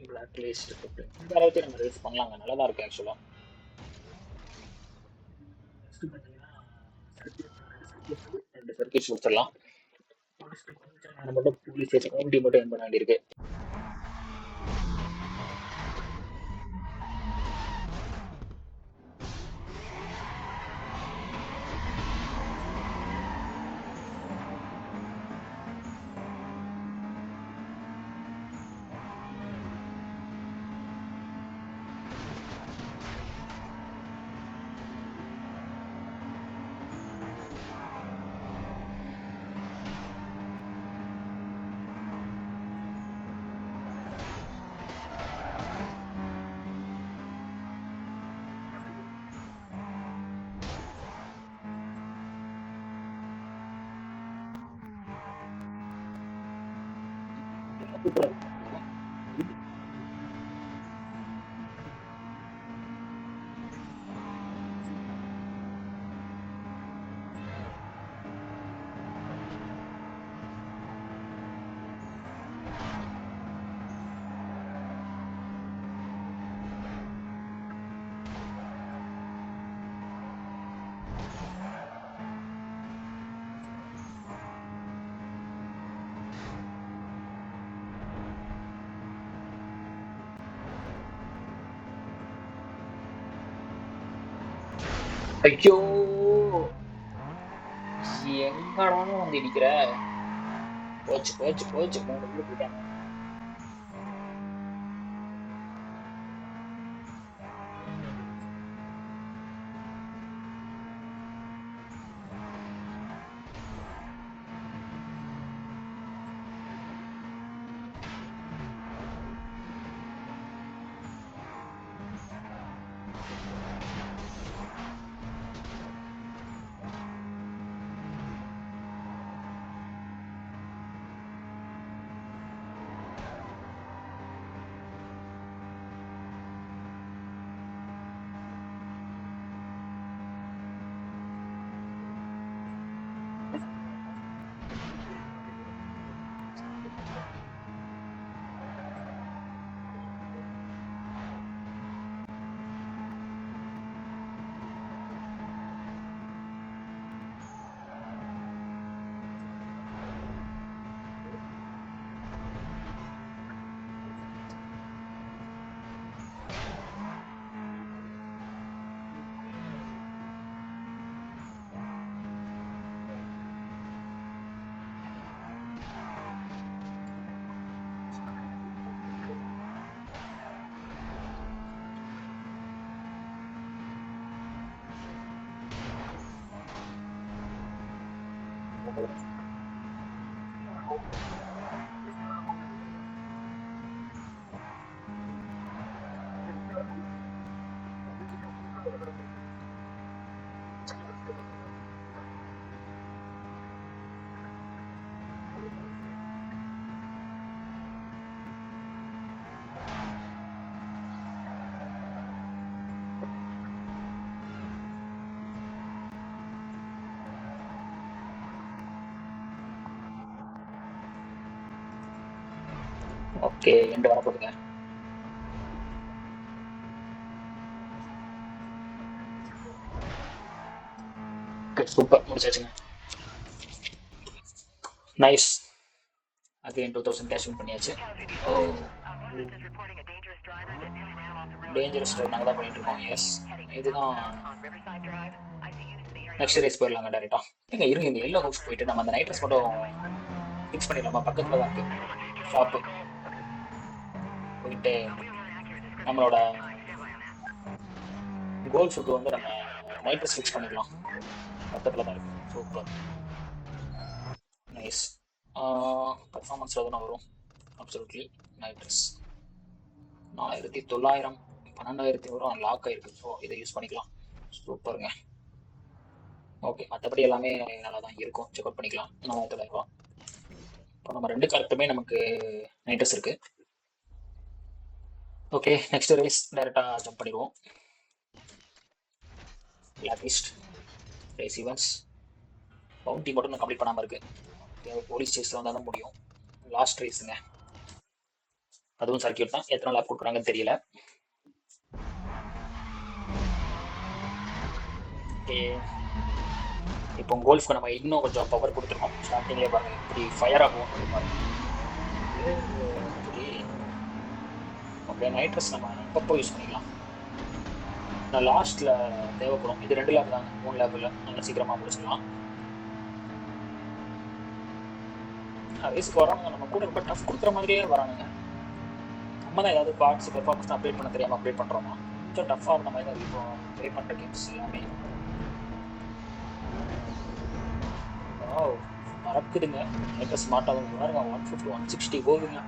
Black list இந்த அளவுக்கு நம்ம ரேஸ் பண்ணலாங்க, நல்லா தான் இருக்கு ஆக்சுவலா. ரெண்டு சர்க்கியூட்ஸ் முடிச்சிடலாம். மட்டும் போலீஸ் ஸ்டேஷன் ஓம்டி மட்டும் என் பண்ண வேண்டியிருக்கு. ஐயோ, எங்கடா வந்து இடிக்கிற? போச்சு 3 போயிட்டாங்க. ஓகே, எண்டு வர போதுங்க. ஓகே சூப்பர் முடிச்சாச்சுங்க. நைஸ். அகைன் 2000 கேஷ் வின் பண்ணியாச்சு. ஓ டேஞ்சரஸ் ட்ரைவ் நாங்கள் தான் பண்ணிட்டு இருக்கோம். எஸ் இதுதான். நெக்ஸ்ட் ரேஸ் போயிடலாங்க டேரெக்டாக. ஏங்க இருங்க, இந்த எல்லோ ஹவுஸ் போயிட்டு நம்ம அந்த நைட் ட்ரெஸ் மட்டும் ஃபிக்ஸ் பண்ணிடலாமா? பக்கத்தில் தான் இருக்குது ஷாப்பு. போயிட்டு நம்மளோட கோல்ஃபுக்கு வந்து நம்ம நைட் ட்ரெஸ் ஃபிக்ஸ் பண்ணிக்கலாம். பக்கத்தில் தான் இருக்குது. Super nice. பர்ஃபார்மன்ஸில் தானே வரும். அப்சல்யூட்லி நைட் ட்ரெஸ் 4900 12,000 லாக் ஆயிருக்கு. ஸோ இதை யூஸ் பண்ணிக்கலாம். சூப்பருங்க. ஓகே மற்றபடி எல்லாமே நல்லா தான் இருக்கும். செக் அவுட் பண்ணிக்கலாம். 4900. இப்போ நம்ம 2 கரெக்டுமே நமக்கு நைட் ட்ரெஸ் இருக்குது. ஓகே நெக்ஸ்ட் ரேஸ் டைரெக்டாக ஜம்ப் பண்ணிடுவோம். Black list race events bounty மட்டும் நான் கம்ப்ளீட் பண்ணாமல் இருக்குது. போலீஸ் சேஸில் வந்தால் தான் முடியும். லாஸ்ட் ரேஸுங்க, அதுவும் சர்க்கியூட் தான். எத்தனை லேப் கொடுக்குறாங்கன்னு தெரியல. ஓகே இப்போ கோல்ஃப்க்கு நம்ம இன்னும் கொஞ்சம் பவர் கொடுத்துருக்கோம். ஸ்டார்டிங்லேயே பாருங்க இப்படி ஃபயர் ஆகும் பாருங்க. ஓகே நைட் ட்ரெஸ் நம்ம அப்பப்போ யூஸ் பண்ணிக்கலாம். நான் லாஸ்ட்டில் தேவைப்படும். இது 2 லேப் தாங்க, 3 லேப் இல்லை. நல்லா சீக்கிரமாக முடிச்சுக்கலாம். ரேஸுக்கு வரானுங்க நம்ம கூட ரொம்ப டஃப் கொடுக்குற மாதிரியே வரானுங்க. நம்ம தான் ஏதாவது பார்ட்ஸ் பெர்ஃபார்மன்ஸ் அப்டேட் பண்ண தெரியாமல் அப்டேட் பண்ணுறோமா? கொஞ்சம் டஃப்பாக இருந்த மாதிரி தான் இப்போ ப்ளே பண்ணுற கேம்ஸ் எல்லாமே. மறக்குதுங்க. நைட் ஸ்மார்ட்டாக பாருங்க. 150 160 போகுதுங்க.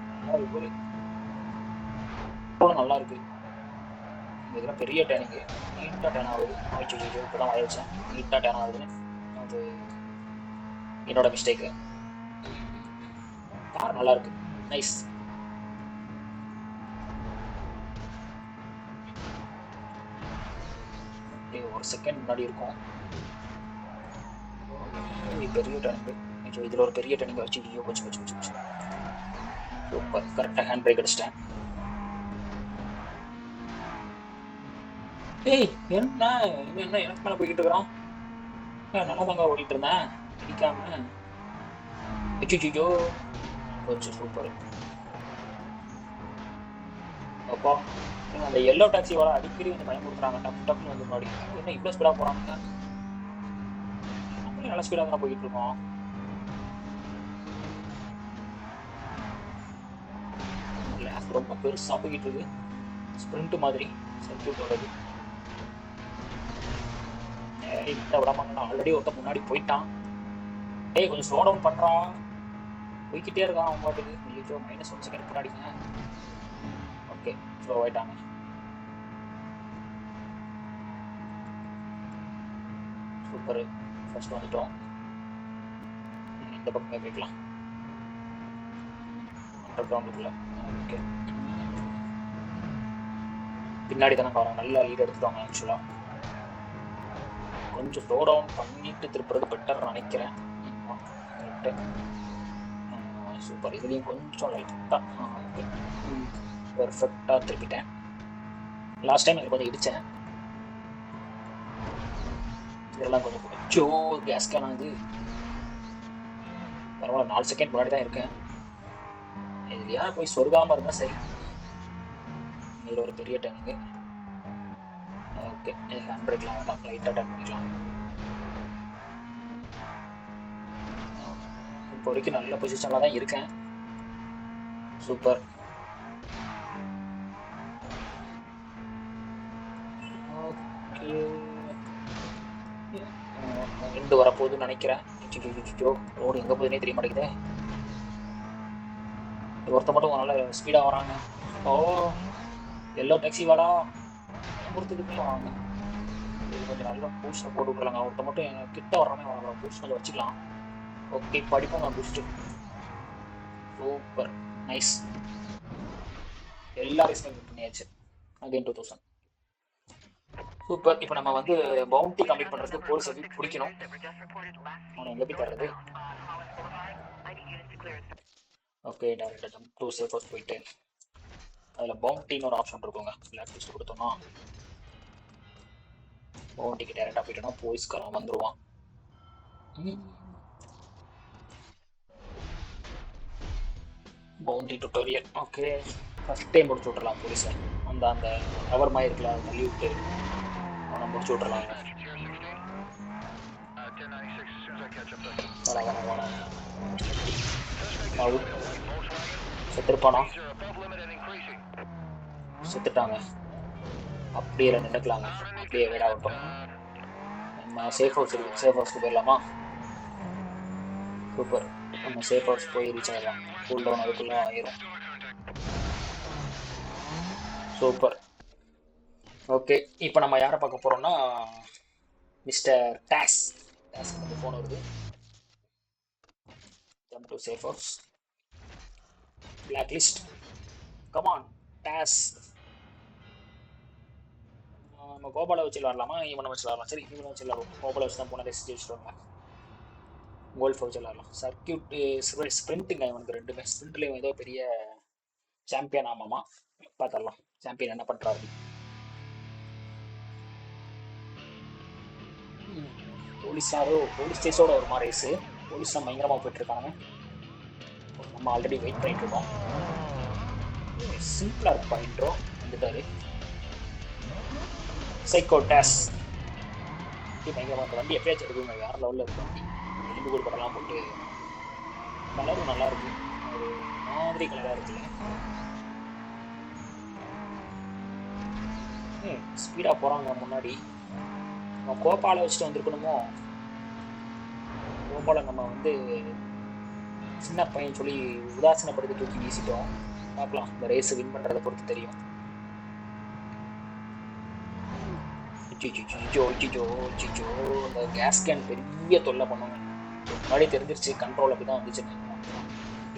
போல நல்லா இருக்கு. இதெல்லாம் பெரிய டேனிங்கு. நீட்டாக டேன் ஆகுது. இப்போ தான் ஆயிடுச்சேன். நீட்டாக டேன் ஆகுது. அது என்னோட மிஸ்டேக்கு. கார் நல்லா இருக்கு. நைஸ். ஒரு செகண்ட் முன்னாடி இருக்கும். பெரிய டேனிங்கு. இதில் ஒரு பெரிய டேனிங்கை வச்சு ஐயோ கொஞ்சம் சூப்பர். கரெக்டாக ஹேண்ட் பிரேக் அடிச்சிட்டேன். ஏய் என்ன எனக்கு மேலே போய்கிட்டு இருக்கிறோம். நல்லா தாங்க ஓடிட்டு இருந்தேன் பிடிக்காம. ஐயோ கொஞ்சம் சூப்பர். அப்பா அந்த எல்லோ டாக்ஸி வர அடிக்கடி வந்து பயமுறுத்துறாங்க. டக்குன்னு வந்து முன்னாடி என்ன இவ்வளோ ஸ்பீடாக போகிறாங்க. நம்மளே நல்லா ஸ்பீடாக தான் போய்கிட்டு இருக்கோம். லேப் ரொம்ப பெருசாக போய்கிட்டு இருக்கு. ஸ்ப்ரிண்ட் மாதிரி சர்க்கியூட் வருது. விட மாட்டான். ஆல்ரெடி ஒருத்த முன்னாடி போயிட்டான். ஏய் கொஞ்சம் ஸ்லோ டவுன் பண்ணுறான். போய்கிட்டே இருக்கான் அவன் பாட்டுக்கு. ஐயோ -1 செகண்ட் முன்னாடிங்க. ஓகே ஸ்லோ ஆகிட்டாங்க. சூப்பர். ஃபர்ஸ்ட் வந்துட்டோம். இந்த பக்கமே போய்க்கலாம். அண்டர் கிரவுண்டுக்குள்ள. ஓகே பின்னாடி தானே வரோம். நல்லா லீட் எடுத்துட்டாங்க. ஆக்சுவலாக கொஞ்சம் ஸ்லோ டவுன் பண்ணிட்டு திருப்புறது பெட்டர் நினைக்கிறேன். சூப்பர். இதுலேயும் கொஞ்சம் லைட்டாக ஓகே பெர்ஃபெக்டாக திருப்பிட்டேன். லாஸ்ட் டைம் எனக்கு கொஞ்சம் இடித்தேன். இதெல்லாம் கொஞ்சம் கேஸ் கேன் ஆகுது. பரவாயில்ல 4 செகண்ட் முன்னாடி தான் இருக்கேன். இதுலையா போய் சொருகாமல் இருந்தால் சரி. இதில் ஒரு பெரிய டேனிங்கு. ஓகே ஹேண்ட் பிரேக்லாம் வேண்டாம். லைட்டாக டேன் பண்ணிக்கலாம். இப்போ வரைக்கும் நல்ல பொசிஷனில் தான் இருக்கேன். சூப்பர். ஓகே இருந்து வரப்போகுதுன்னு நினைக்கிறேன். ரோடு எங்கே போகுதுன்னே தெரிய மாட்டேங்குது. ஒருத்த மட்டும் நல்லா ஸ்பீடாக வராங்க. ஓ எல்லோ டாக்ஸி வாடா கொடுத்துக்கிட்டே வராங்க. இது கொஞ்சம் நல்லா பூஸ்ட்டை போட்டு விட்றாங்க. ஒருத்த மட்டும் கிட்ட வர்றாமே வர பூஸ்ட் கொஞ்சம் வச்சுக்கலாம். ஓகே படிப்போம் நான் பூஸ்ட்டு. Super nice. எல்லா ரேஸுமே வின் பண்ணியாச்சு. அகைன் 2000. சூப்பர். இப்போ நம்ம வந்து பவுண்டி கம்ப்ளீட் பண்ணுறதுக்கு போலீஸ் வந்து பிடிக்கணும். அவனை எங்கே போய் தர்றது? ஓகே டேரெக்டாக ஜம்ப் டு சேஃப் ஹவுஸ் போயிட்டு அதில் பவுண்டின்னு ஒரு ஆப்ஷன் இருக்குங்க. பிளாக் லிஸ்ட் கொடுத்தோம்னா பவுண்டிக்கு டேரெக்டாக போயிட்டோம்னா போலீஸ்காரன் வந்துடுவான். Boundary tutorial. Okay, first time முடிச்சு விட்றலாம் போலீஸை. அந்த அந்த கவர் மாதிரி இருக்குல்ல, அதை தள்ளி விட்டு அவனை முடிச்சு விட்றலாம். வட வட வட அவுட். செத்துருப்பானா? செத்துட்டாங்க. அப்படியே நின்றுக்கலாங்க, அப்படியே வேற ஆகட்டும். நம்ம சேஃப் ஹவுஸ் இருக்கு, சேஃப் ஹவுஸ்க்கு போயிடலாமா? சூப்பர், நம்ம சேஃப் ஹவுஸ் போய் ரீச் ஆகிடலாம். கூல் டவுன் அதுக்குள்ளே ஆயிரும். சூப்பர். ஓகே, இப்போ நம்ம யாரை பார்க்க போகிறோம்னா மிஸ்டர் டாஸ். டாஸ் வந்து ஃபோன் வருது. Jump to safe house. Black list. Come on டாஸ். நம்ம கோபாலை வச்சு விளாடலாமா? இவனை வச்சு விளாடலாம். சரி, இவனை வச்சு விளாடுவோம். கோபாலை வச்சு தான் போன ரேஸ் ஜெயிச்சுட்டு வந்தேன். கோல்ஃப் வச்சு விளாடலாம். சர்க்கியூட் ஸ்ப்ரிண்ட்டுங்க இவனுக்கு ரெண்டுமே. ஸ்ப்ரிண்ட்லேயும் ஏதோ பெரிய சாம்பியன். ஆமாமா, பார்த்துடலாம் சாம்பியன் என்ன பண்ணுறாரு. போலீஸ் ஸ்டேஷனோட ஒரு மாதிரி ரேஸு. போலீஸ் தான் பயங்கரமாக போயிட்டுருக்காங்க. நம்ம ஆல்ரெடி வெயிட் பண்ணிட்டு இருக்கோம். சிம்பிளாக இருக்குப்பா. இன்ட்ரோ வந்துட்டாரு சைக்கோ டாஸ். பயங்கரமாக இருக்க வண்டி எப்பயாச்சும் இருக்குங்க, வேற லெவலில் இருக்கு வண்டி. எலும்பு கூடு படம்லாம் போட்டு கலரும் நல்லா இருக்கு, ஒரு மாதிரி கலராக இருக்குல்ல. ஸ்பீடாக போகிறாங்க முன்னாடி. நம்ம கோபாலை வச்சுட்டு வந்திருக்கணுமோ? கோபாலை நம்ம வந்து சின்ன பையன் சொல்லி உதாசீனப்படுத்தி தூக்கி வீசிட்டோம். பார்க்கலாம், இந்த ரேஸை வின் பண்ணுறதை பொறுத்து தெரியும். இந்த கேஸ் கேன் பெரிய தொல்லை பண்ணுவாங்க. முன்னாடி தெரிஞ்சிருச்சு கண்ட்ரோல் அப்படி தான் வந்துச்சுன்னு.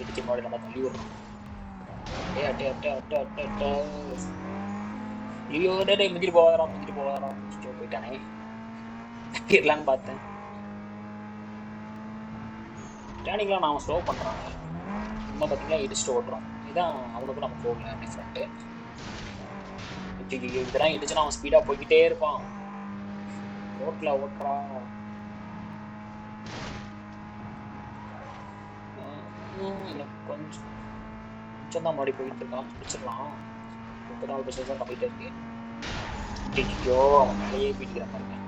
இடிச்சு முன்னாடி நம்ம தள்ளி விடுறோம். ஐயோ டே மிஞ்சிட்டு போவாதாரம் போயிட்டானே. இருக்கலான்னு பார்த்தேன். டேர்னிங்லாம் நான் ஸ்லோ பண்ணுறாங்க. நம்ம பார்த்தீங்கன்னா இடிச்சுட்டு ஓட்டுறோம். இதுதான் அவனுக்கும் நம்ம போகல டிஃப்ரெண்ட்டு. இதெல்லாம் இடிச்சுன்னா அவன் ஸ்பீடாக போய்கிட்டே இருப்பான். ரோட்டில் ஓட்டுறான். கொஞ்சம் தான் மாடி போயிட்டு இருக்கான். பிடிச்சிடலாம். 34% தான் கம்மிட்டே இருக்கு. ஐயோ, அவன் மேலேயே போயிட்டுக்கிற மாதிரி.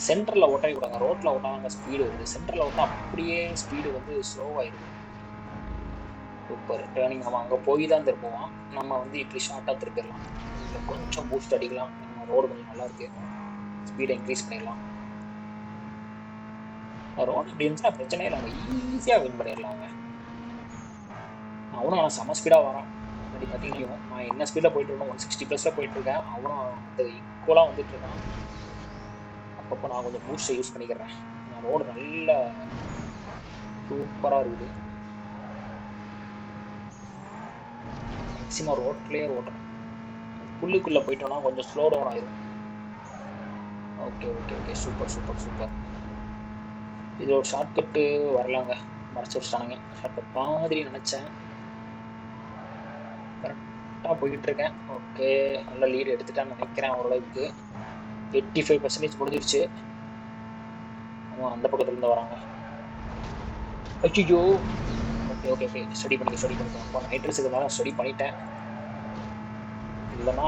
சென்டரில் ஓட்டவே கூடாங்க. ரோட்டில் ஓட்டாங்க ஸ்பீடு வருது. சென்டரில் ஓட்டா அப்படியே ஸ்பீடு வந்து ஸ்லோவாகிடுது. Super turning. அவன் அங்கே போய் தான் திரும்புவான். நம்ம வந்து இப்படி ஷார்ட்டாக திருப்பிடலாம். இல்லை கொஞ்சம் பூஸ்ட் அடிக்கலாம். நம்ம ரோடு கொஞ்சம் நல்லா இருக்கு, ஸ்பீடை இன்க்ரீஸ் பண்ணிடலாம். ரோடு இப்படி இருந்துச்சுன்னா பிரச்சனையே இல்லை, அவங்க ஈஸியாக வின் பண்ணிடலாங்க. அவனும் ஆனால் செம்ம ஸ்பீடாக வரான். அப்படி பார்த்தீங்கன்னா நான் என்ன ஸ்பீடில் போயிட்டு இருக்கேன், 160+ போயிட்டு இருக்கேன். அவனும் அந்த ஈக்குவலாக வந்துட்டு இருக்கான். அப்பப்போ நான் கொஞ்சம் பூஸ்ட்டை யூஸ் பண்ணிக்கிறேன். ரோடு நல்ல சூப்பராக இருக்குது. மேக்ஸிமம் ரோட்லேயே ஓட்டுறேன். புல்லுக்குள்ளே போயிட்டோன்னா கொஞ்சம் ஸ்லோ டவுன் ஆயிடும். Okay super. இது ஒரு ஷார்ட்கட்டு வரலாங்க, மறைச்சி வச்சிட்டானுங்க. ஷார்ட்கட் மாதிரி நினச்சேன். கரெக்டாக போய்கிட்டு இருக்கேன். ஓகே, நல்ல லீடு எடுத்துட்டான்னு நினைக்கிறேன் ஓரளவுக்கு. 85% முடிஞ்சிருச்சு. ஆமாம், அந்த பக்கத்துலேருந்து வராங்க. ஐயோ, ஓகே ஸ்டடி பண்ணிக்கலாம். இப்போ நைட்ரஸுக்கு மேலே ஸ்டடி பண்ணிட்டேன் இல்லைன்னா.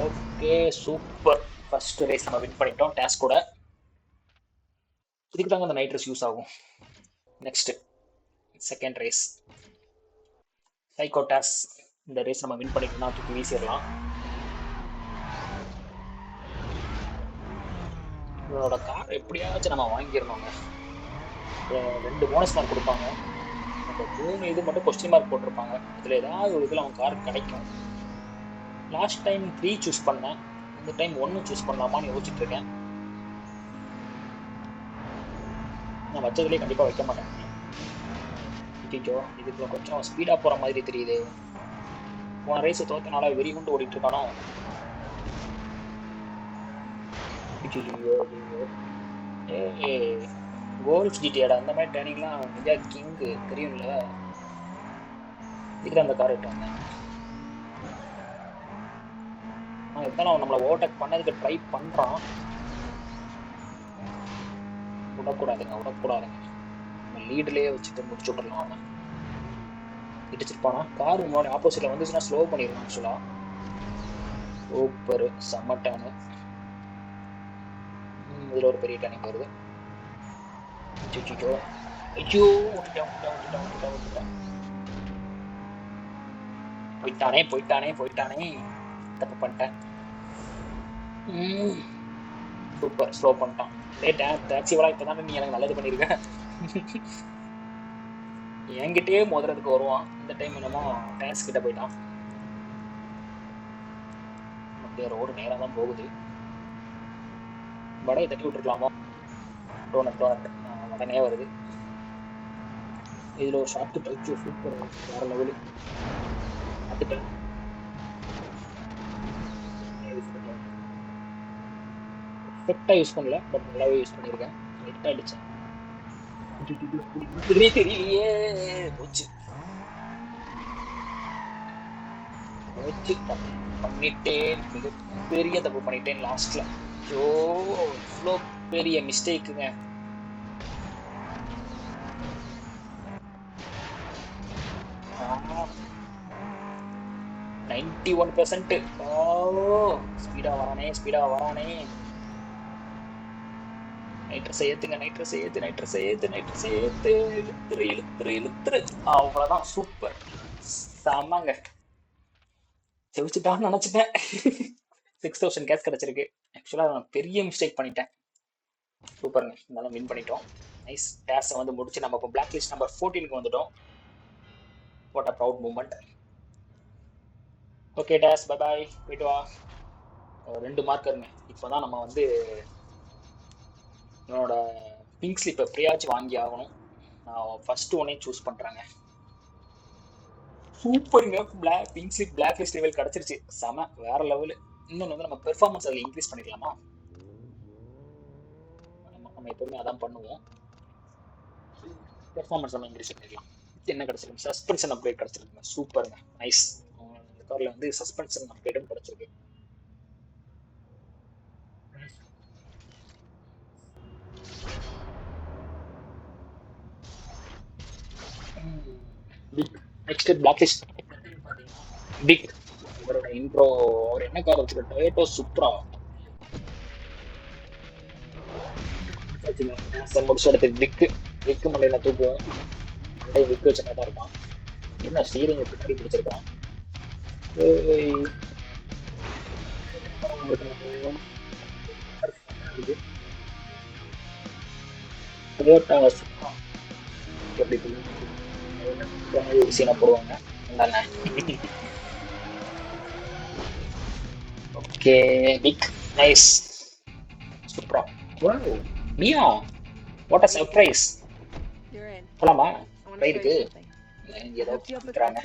ஓகே சூப்பர், ஃபர்ஸ்ட் ரேஸ் நம்ம வின் பண்ணிட்டோம் டாஸ் கூட. இதுக்கு தாங்க அந்த நைட்ரஸ் யூஸ் ஆகும். Next second race psycho toss. இந்த ரேஸ் நம்ம வின் பண்ணிட்டோம்னா தூக்கி வீசிடலாம். இவனோட கார் எப்படியாச்சும் நம்ம வாங்கிடணுங்க. 2 போனஸ் மார்க் கொடுப்பாங்க. அந்த 3 இது மட்டும் கொஸ்டின் மார்க் போட்டிருப்பாங்க. இதில் ஏதாவது ஒரு இதில் அவன் கார் கிடைக்கும். லாஸ்ட் டைம் 3 சூஸ் பண்ணேன், இந்த டைம் 1 சூஸ் பண்ணலாமான்னு யோசிச்சுட்டு இருக்கேன். நான் வச்சதுலேயே கண்டிப்பாக வைக்க மாட்டேன். ஐயோ, இதுக்குள்ள கொஞ்சம் ஸ்பீடாக போகிற மாதிரி தெரியுது. போன ரேஸை தோத்தனால வெறி கொண்டு ஓடிட்டு இருக்கானோ. கோல்ஃப் ஜிடிஆட அந்த மாதிரி டேர்னிங்லாம் இந்தியா கிங்கு தெரியும்ல. இதுக்கு அந்த கார் எடுத்து வந்தேன். ஆனால் இருந்தாலும் அவன் நம்மளை ஓவர்டேக் பண்ணதுக்கு ட்ரை பண்ணுறான். விடக்கூடாதுங்க. நம்ம லீட்லேயே வச்சுட்டு முடிச்சு விட்றலாம். அவன் இடிச்சிருப்பானா? கார் முன்னாடி ஆப்போசிட்டில் வந்துச்சுன்னா ஸ்லோ பண்ணிடலாம். ஆக்சுவலாக சூப்பர், செம்ம டேனு. இதில் ஒரு பெரிய டேனிங் வருது. ஐயோ விட்டுட்டேன். போயிட்டானே. தப்பு பண்ணிட்டேன். சூப்பர், ஸ்லோ பண்ணிட்டான். டாக்ஸிவலா இப்போதானே நீ எனக்கு நல்லது பண்ணியிருக்க. என்கிட்டயே மோதுறதுக்கு வருவான். இந்த டைம் என்னமோ டேக்ஸ் கிட்ட போயிட்டான். அப்படியே ரோடு நேராக தான் போகுது. வடையை தட்டி விட்டுருக்கலாமா? டோனட் உடனே வருது. இதில் ஒரு ஷார்ட் கட் சூப்பர், வேற லெவலு. பார்த்துட்டேன். பெர்ஃபெக்டாக யூஸ் பண்ணல, பட் நல்லாவே யூஸ் பண்ணியிருக்கேன். லைட்டாக அடித்தேன். தெரியலையே. போச்சு பண்ணிட்டேன். மிகப்பெரிய தப்பு பண்ணிட்டேன் லாஸ்ட்ல. ஐயோ, இவ்வளோ பெரிய மிஸ்டேக்குங்க. ஆ 91%. ஸ்பீடா வரானே. நைட்ரஸை ஏத்து. இழுத்துரு. அவ்வளோதான். சூப்பர், செம்மங்க. செவிச்சுட்டான்னு நினச்சிட்டேன். 6000 கேஸ் கிடச்சிருக்கு. ஆக்சுவலாக நான் பெரிய மிஸ்டேக் பண்ணிட்டேன். சூப்பருங்க, இருந்தாலும் வின் பண்ணிட்டோம். நைஸ். டேஸை வந்து முடிச்சு நம்ம இப்போ பிளாக் லிஸ்ட் நம்பர் 14க்கு வந்துட்டோம். What a proud moment. Okay டேஸ், பை. போயிட்டு வா. 2 மார்க்கருங்க. இப்போதான் நம்ம வந்து என்னோட பிங்க் ஸ்லிப் எப்படியாச்சும் வாங்கி ஆகணும். நான் ஃபர்ஸ்ட் ஒன்னே சூஸ் பண்ணுறாங்க. சூப்பருங்க, pink slip black list level கிடச்சிருச்சு. செம, வேற லெவலு. இன்னொன்று வந்து நம்ம பெர்ஃபார்மன்ஸ் அதில் இன்க்ரீஸ் பண்ணிக்கலாமா? நம்ம எப்பவுமே அதான் பண்ணுவோம். பெர்ஃபார்மன்ஸ் நம்ம இன்க்ரீஸ் பண்ணிக்கலாம். என்ன கிடச்சிருக்கு? சஸ்பென்ஷன் அப்கிரேட் கிடச்சிருக்குங்க. சூப்பருங்க, நைஸ். இந்த காரில் வந்து சஸ்பென்ஷன் அப்கிரேடும் கிடச்சிருக்கு. Next black list pick. அவரோட இன்ட்ரோ, அவர் என்ன கார் வச்சுக்க? Toyota Supra. முடிச்சு எடுத்து விக்கு மண்டையில தூக்குவோம். மண்டை விக்கு வச்ச தான் இருப்பான். என்ன ஸ்டீரிங் பின்னாடி பிடிச்சிருக்கான். சீனா போடுவாங்க. ஓகே, பிக், நைஸ், சூப்பரா. மியா, வாட் அ சர்ப்ரைஸ். போலாமா ரைடுக்கு? ஏதோ பண்றாங்க.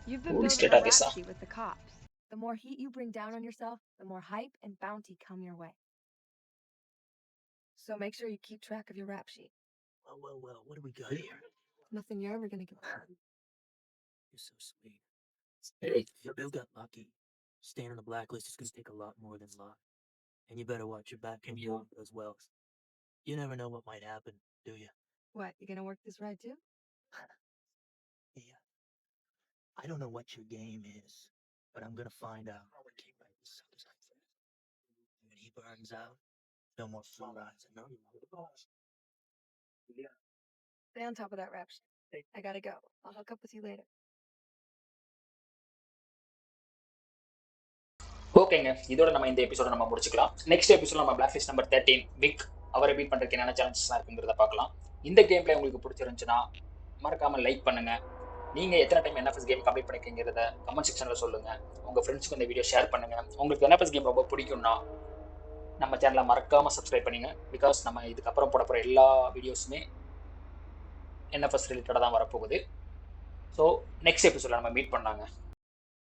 Police database. With the cops. The more heat you bring down on yourself, the more hype and bounty come your way. So make sure you keep track of your rap sheet. Well, what do we got here? Nothing you're ever gonna get. You're so sweet. Hey, Bill got lucky. Staying on the blacklist is gonna take a lot more than luck. And you better watch your back and you as well. You never know what might happen, do you? What, you gonna work this ride too? Yeah. I don't know what your game is, but I'm gonna find out. When he burns out, no more free rides and none of the boss. Stay on top of that rap sheet. I gotta go. I'll hook up with you later. ஓகேங்க, இதோட நம்ம இந்த எபிசோட நம்ம முடிச்சுக்கலாம். Next எபிசோட நம்ம black list number 13 big அவரை பீட் பண்றதுக்கு என்னென்ன சேலஞ்சஸ்லாம் இருக்குங்கிறத பார்க்கலாம். இந்த கேம் பிளே உங்களுக்கு பிடிச்சிருந்துச்சுன்னா மறக்காம லைக் பண்ணுங்க. நீங்க எத்தனை டைம் என்எஃப்எஸ் கேம் கம்ப்ளீட் பண்ணிருக்கீங்கிறத கமெண்ட் செக்ஷன்ல சொல்லுங்க. உங்க ஃப்ரெண்ட்ஸ்க்கு இந்த வீடியோ ஷேர் பண்ணுங்க. உங்களுக்கு என்எஃப்எஸ் கேம் ரொம்ப பிடிக்கும்னா நம்ம சேனலை மறக்காம சப்ஸ்கிரைப் பண்ணுங்க. பிகாஸ் நம்ம இதுக்கப்புறம் போட போற எல்லா வீடியோஸுமே என்எஃப்எஸ் ரிலேட்டடாக தான் வரப்போகுது. ஸோ நெக்ஸ்ட் எபிசோட நம்ம மீட் பண்ணாங்க.